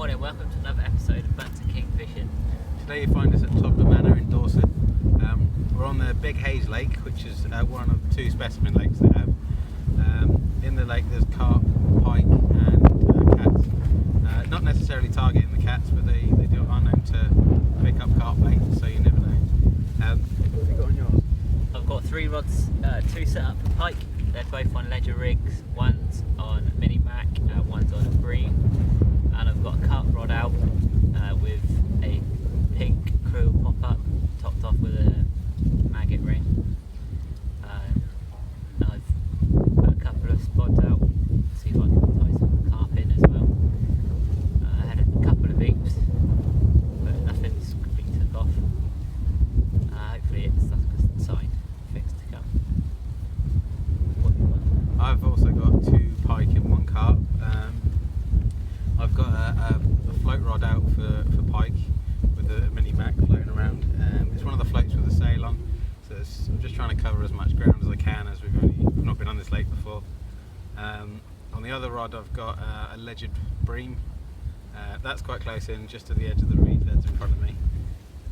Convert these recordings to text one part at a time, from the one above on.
morning, welcome to another episode of Bunce and Kingfishing. Today you find us at Todber Manor in Dorset. We're on the Big Hayes Lake, which is one of two specimen lakes they have. In the lake there's carp, pike and cats. Not necessarily targeting the cats, but they are known to pick up carp bait, so you never know. What have you got on yours? I've got 3 rods, 2 set up for pike. They're both on ledger rigs, one's on mini mac, one's on a bream. And I've got a carp rod out with a pink krill pop-up topped off with a maggot ring. I've put a couple of spots out, see if I can tie some carp in as well. I had a couple of beeps, but nothing's completely took off. Hopefully that's a sign, fix to come. What have you got? I've also got 2 pike and 1 carp. I've got a float rod out for pike with a mini mac floating around. It's one of the floats with a sail on, so I'm just trying to cover as much ground as I can, as we've not been on this lake before. On the other rod I've got a ledgered bream. That's quite close in, just to the edge of the reed beds in front of me.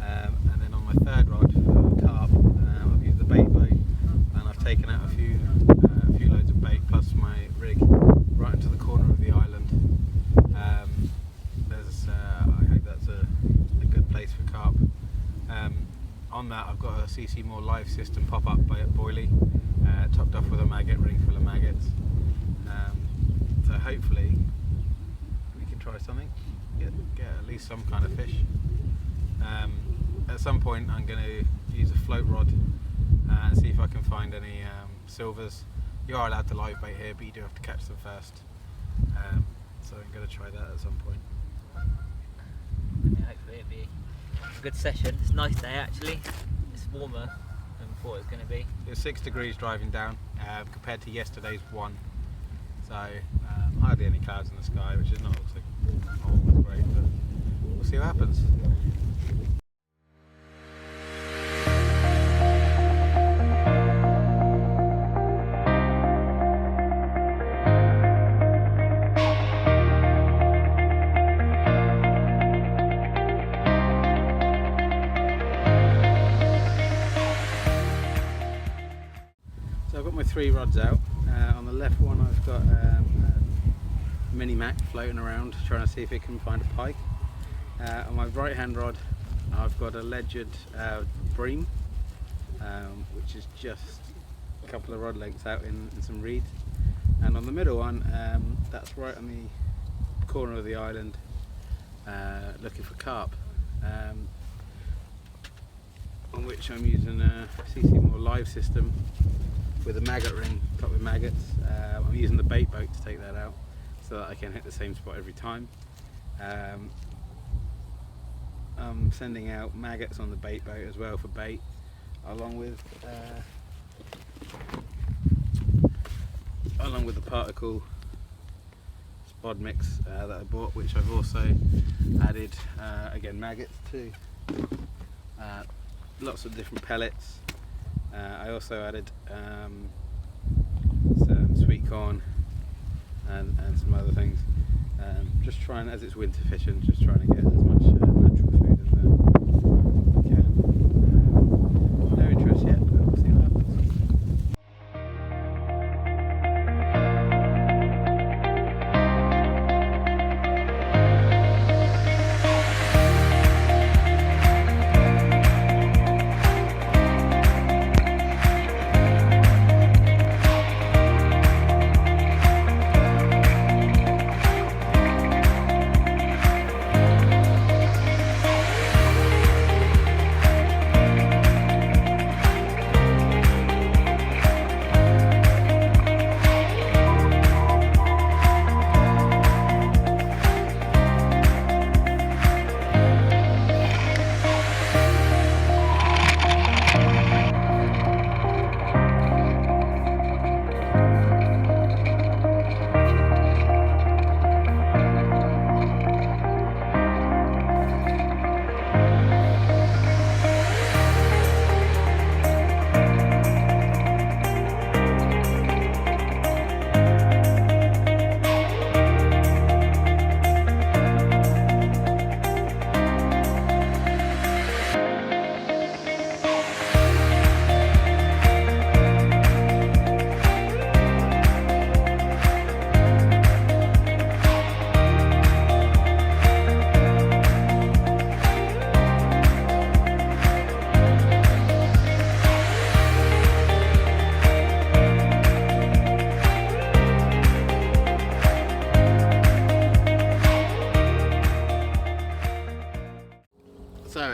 And then on my third rod for carp, I've used the bait boat, and I've taken out a few loads of bait plus my rig right into the corner of the island. I hope that's a good place for carp. On that I've got a CC More live system pop-up boilie, topped off with a maggot ring full of maggots. So hopefully we can try something, get at least some kind of fish. At some point I'm going to use a float rod and see if I can find any silvers. You are allowed to live bait here, but you do have to catch them first. So I'm going to try that at some point. Yeah, hopefully it'll be a good session. It's a nice day actually. It's warmer than I thought it was going to be. It was 6 degrees driving down compared to yesterday's 1. So hardly any clouds in the sky, which is not always great, but we'll see what happens. So I've got my 3 rods out. On the left one I've got a mini mac floating around, trying to see if it can find a pike. On my right hand rod I've got a ledgered bream, which is just a couple of rod lengths out in some reeds. And on the middle one, that's right on the corner of the island, looking for carp, on which I'm using a CC More live system with a maggot ring topped with maggots. I'm using the bait boat to take that out so that I can hit the same spot every time. I'm sending out maggots on the bait boat as well for bait, along with the particle spod mix that I bought, which I've also added again maggots to. Lots of different pellets. I also added some sweet corn and some other things. Just trying, as it's winter fishing, just trying to get as much natural food in there as I can. No interest yet, but we'll see what happens.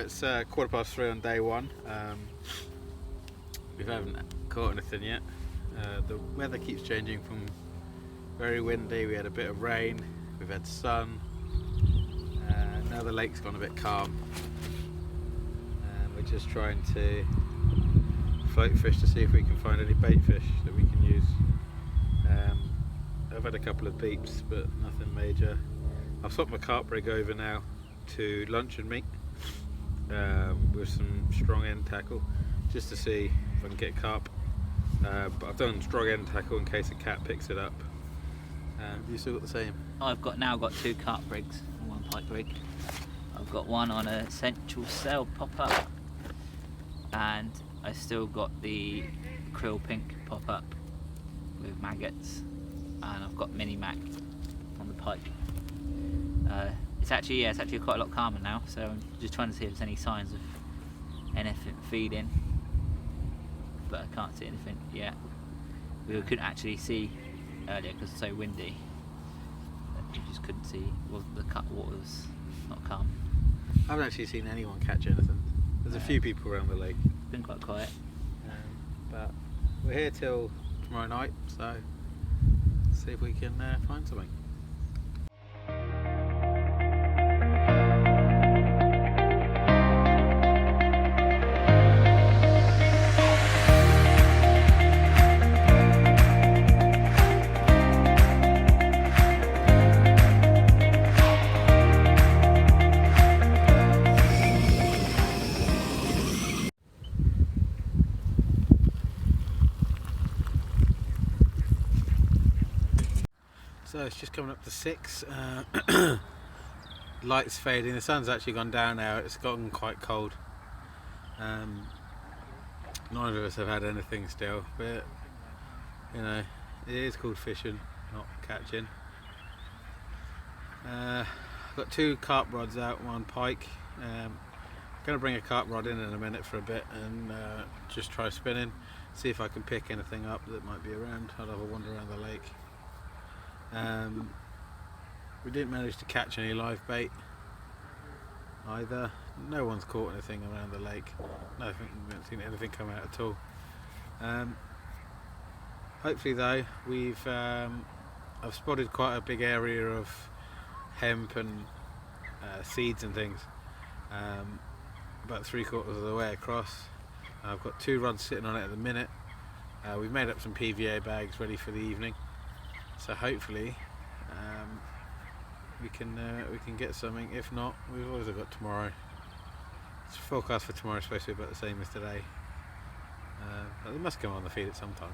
it's 3:15 on day one. We haven't caught anything yet. The weather keeps changing from very windy, we had a bit of rain, we've had sun, now the lake's gone a bit calm, and we're just trying to float fish to see if we can find any bait fish that we can use. I've had a couple of beeps but nothing major. I've swapped my carp rig over now to luncheon meat with some strong end tackle just to see if I can get carp, but I've done strong end tackle in case a cat picks it up. You still got the same? I've now got 2 carp rigs and 1 pike rig. I've got one on a central sail pop-up, and I still got the krill pink pop-up with maggots, and I've got mini mac on the pike. It's actually quite a lot calmer now, so I'm just trying to see if there's any signs of anything feeding, but I can't see anything yet. We couldn't actually see earlier because it's so windy that you just couldn't see. Well, the water's not calm. I haven't actually seen anyone catch anything. There's a few people around the lake. It's been quite quiet. But we're here till tomorrow night, so see if we can find something. So it's just coming up to 6. Light's fading. The sun's actually gone down now. It's gotten quite cold. Neither of us have had anything still, but you know, it is called fishing, not catching. I've got 2 carp rods out, 1 pike. I'm going to bring a carp rod in a minute for a bit and just try spinning, see if I can pick anything up that might be around. I'll have a wander around the lake. We didn't manage to catch any live bait either. No one's caught anything around the lake. Nothing, we haven't seen anything come out at all. Hopefully though, I've spotted quite a big area of hemp and seeds and things, about 3/4 of the way across. I've got 2 rods sitting on it at the minute. We've made up some PVA bags ready for the evening, so hopefully we can get something. If not, we've also got tomorrow. It's forecast for tomorrow is supposed to be about the same as today, but they must come on the feed at some time.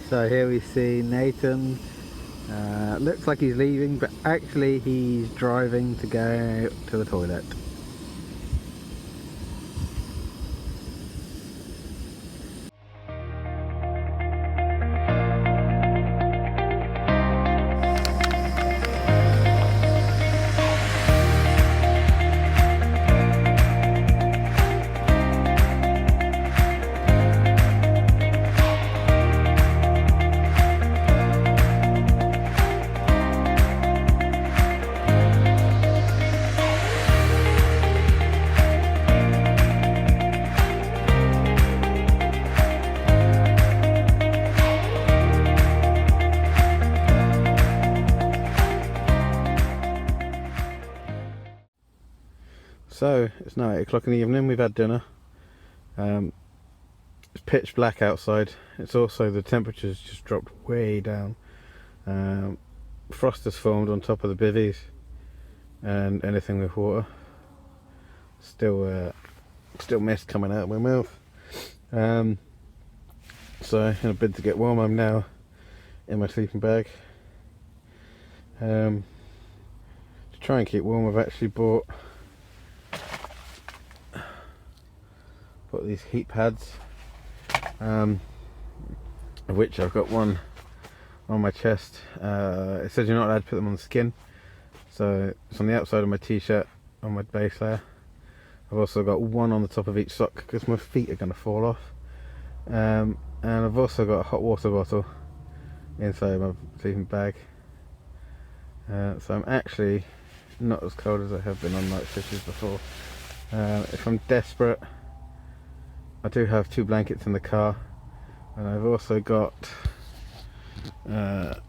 So here we see Nathan. Looks like he's leaving, but actually he's driving to go to the toilet. So it's now 8 o'clock in the evening. We've had dinner. It's pitch black outside. It's also, the temperature's just dropped way down. Frost has formed on top of the bivvies and anything with water. Still mist coming out of my mouth. So in a bid to get warm, I'm now in my sleeping bag. To try and keep warm, I've actually bought these heat pads, of which I've got one on my chest. It says you're not allowed to put them on the skin, so it's on the outside of my t-shirt on my base layer. I've also got one on the top of each sock because my feet are going to fall off, and I've also got a hot water bottle inside my sleeping bag. So I'm actually not as cold as I have been on night fishes before. If I'm desperate, I do have 2 blankets in the car, and I've also got I've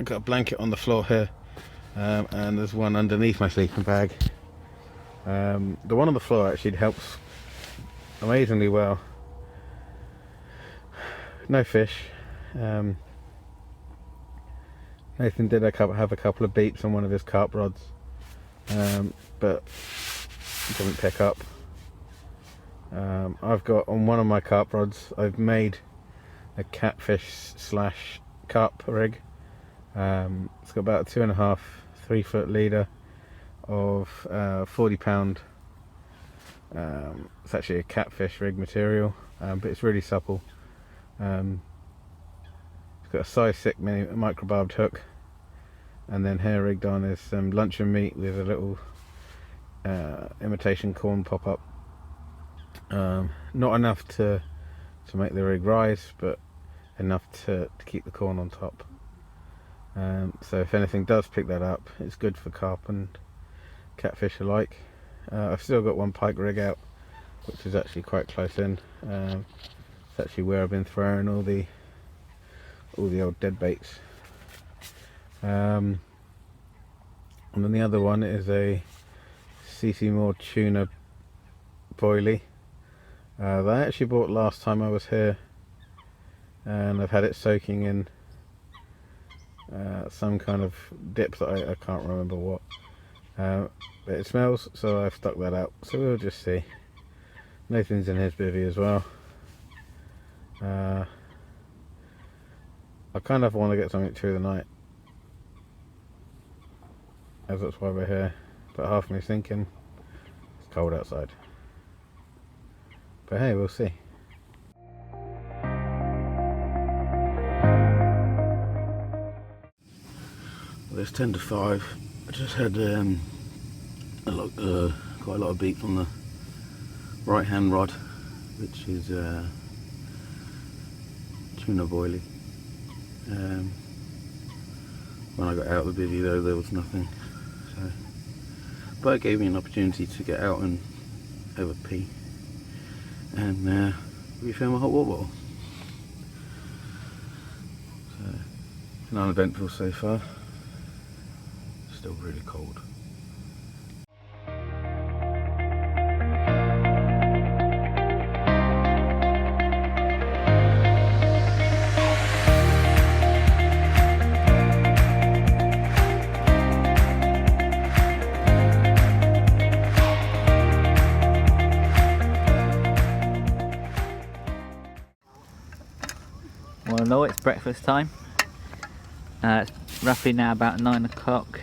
got a blanket on the floor here, and there's one underneath my sleeping bag. The one on the floor actually helps amazingly well. No fish. Nathan did have a couple of beeps on one of his carp rods, but didn't pick up. I've got on one of my carp rods, I've made a catfish / carp rig. It's got about a 2.5, 3 foot leader of 40 pound. It's actually a catfish rig material, but it's really supple. It's got a size 6 micro barbed hook, and then here rigged on is some luncheon meat with a little imitation corn pop up. Not enough to make the rig rise, but enough to keep the corn on top. So if anything does pick that up, it's good for carp and catfish alike. I've still got one pike rig out, which is actually quite close in. It's actually where I've been throwing all the old dead baits. And then the other one is a CC Moore tuna boilie that I actually bought last time I was here, and I've had it soaking in some kind of dip that I can't remember what, but it smells, so I've stuck that out, so we'll just see. Nathan's in his bivvy as well. I kind of want to get something through the night, as that's why we're here, but half of me's thinking it's cold outside. But hey, we'll see. Well, it's 10 to 5. I just had quite a lot of beats on the right hand rod, which is tuna boilie. When I got out of the bivvy though, there was nothing, so, but it gave me an opportunity to get out and have a pee and refill my hot water bottle. So it's been uneventful so far. Still really cold. Well, hello, it's breakfast time. It's roughly now about 9 o'clock.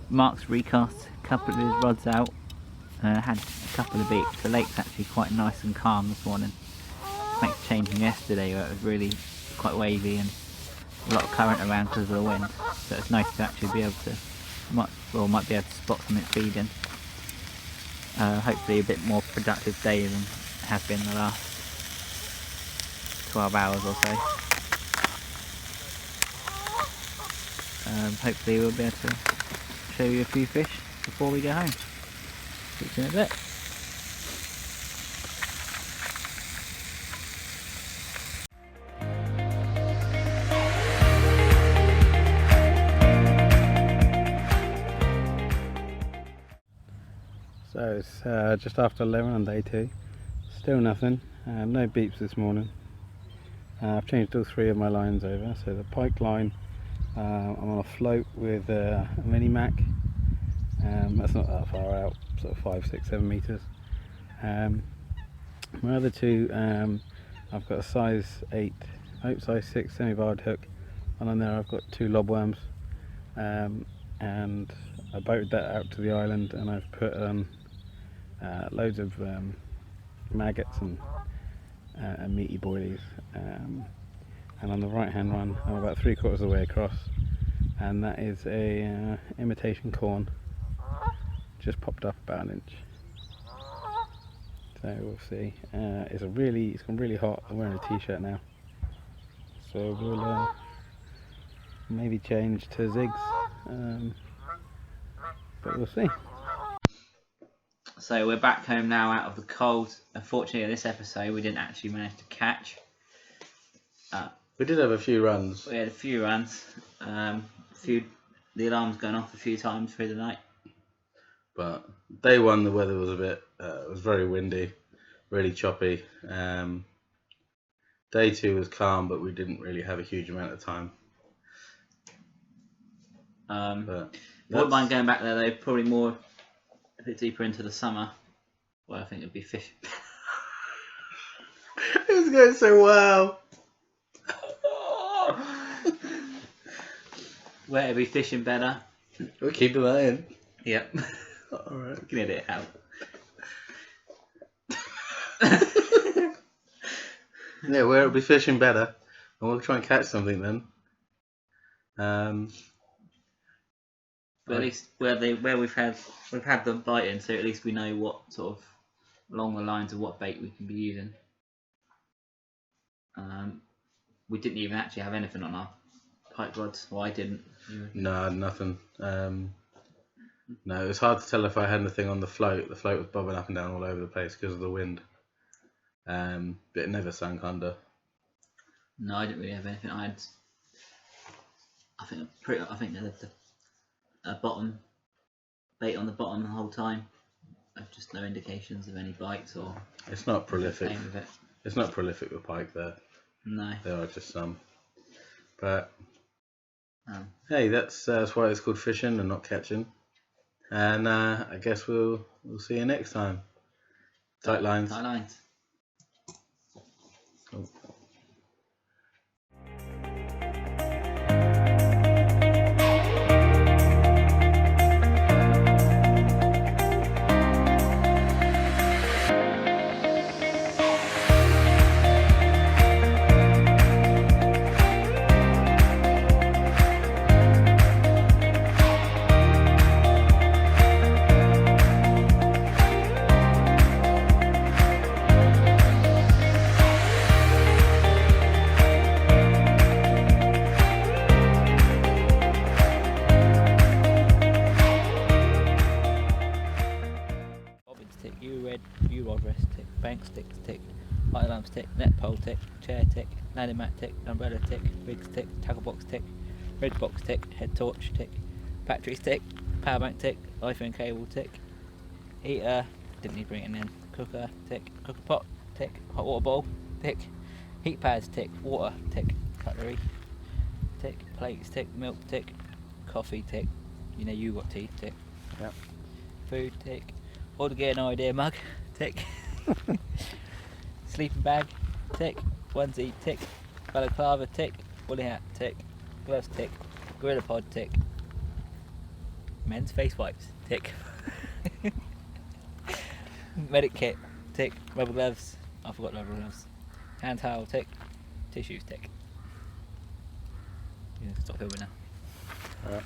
Mark's recast a couple of his rods out. Had a couple of beats. The lake's actually quite nice and calm this morning. Thanks to changing yesterday where it was really quite wavy and a lot of current around because of the wind. So it's nice to actually be able to, might be able to spot something feeding. Hopefully a bit more productive day than it has been the last 12 hours or so. Hopefully we'll be able to show you a few fish before we go home. See you in a bit. So it's just after 11 on day 2. Still nothing. No beeps this morning. I've changed all 3 of my lines over. So the pike line, I'm on a float with a mini mac. That's not that far out, sort of 5, 6, 7 meters. My other 2, I've got a size 6 semi-barred hook, and on there I've got 2 lobworms. And I boated that out to the island, and I've put loads of maggots and meaty boilies. And on the right hand one, I'm about 3/4 of the way across, and that is a imitation corn, just popped up about 1 inch. So we'll see. It's gone really hot. I'm wearing a t-shirt now, so maybe change to zigs, but we'll see. So we're back home now out of the cold. Unfortunately, in this episode, we didn't actually manage to catch. We did have a few runs. We had a few runs. The alarm's going off a few times through the night. But day one, the weather was it was very windy, really choppy. Day two was calm, but we didn't really have a huge amount of time. Wouldn't mind going back there though, probably more a bit deeper into the summer, where I think it'd be fishing. It was going so well. Where it'd be fishing better. We're keeping that in. Yep. Alright. We can edit it out. Yeah, where it'll be fishing better, and we'll try and catch something then. But at least where we've had them biting, so at least we know what sort of along the lines of what bait we can be using. We didn't even actually have anything on our pike rods. Well, I didn't. No, nothing. No, it was hard to tell if I had anything on the float. The float was bobbing up and down all over the place because of the wind. But it never sank under. No, I didn't really have anything. I think the bottom bait on the bottom the whole time. Just no indications of any bites or. It's not prolific. With it. It's not prolific with pike there. No. There are just some. But hey, that's why it's called fishing and not catching. And I guess we'll see you next time. Tight lines. Tight lines. Cool. Bank stick tick, light alarms tick, net pole tick, chair tick, landing mat tick, umbrella tick, rigs tick, tackle box tick, red box tick, head torch tick, batteries tick, power bank tick, iPhone cable tick, heater, didn't need to bring it in, cooker tick, cooker pot tick, hot water bowl tick, heat pads tick, water tick, cutlery tick, plates tick, milk tick, coffee tick, you know you got tea tick, yep. Food tick, all the gear no idea mug tick. Sleeping bag tick, onesie tick, balaclava tick, woolly hat tick, gloves tick, gorilla pod tick, men's face wipes tick, medic kit tick, rubber gloves, I forgot rubber gloves, hand towel tick, tissues tick. You can stop filming now. Alright.